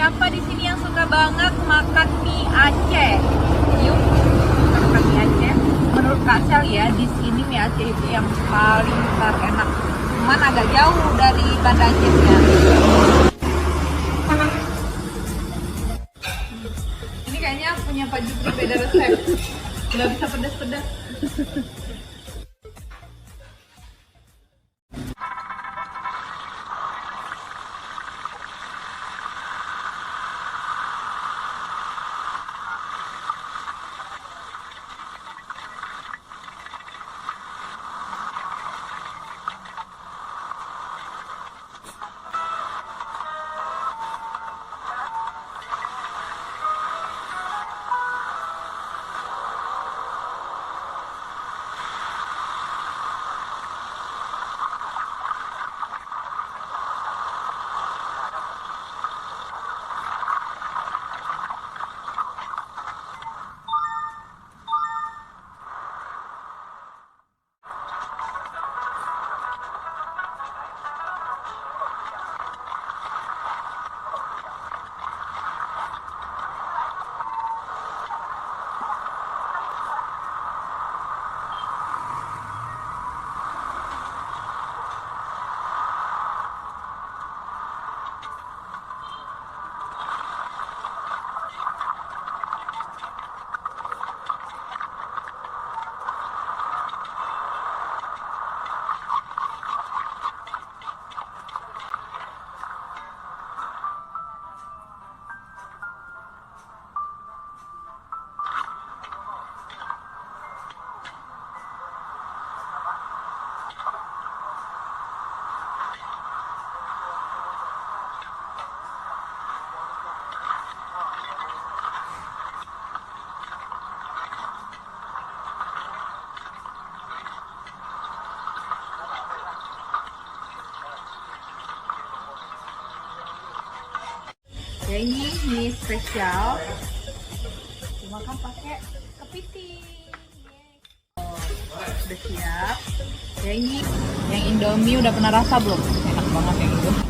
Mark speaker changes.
Speaker 1: siapa di sini yang suka banget makan mie Aceh? Yuk, kita makan mie Aceh. Menurut Kak Sel ya, di sini mie Aceh itu yang paling terenak. Cuman agak jauh dari Banda Acehnya. Ini kayaknya punya Pak Jupri beda resep. Nggak bisa pedas-pedas. Ya ini mie spesial dimakan pakai kepiting. Udah siap. Ya ini yang Indomie udah pernah rasa belum? Enak banget yang itu.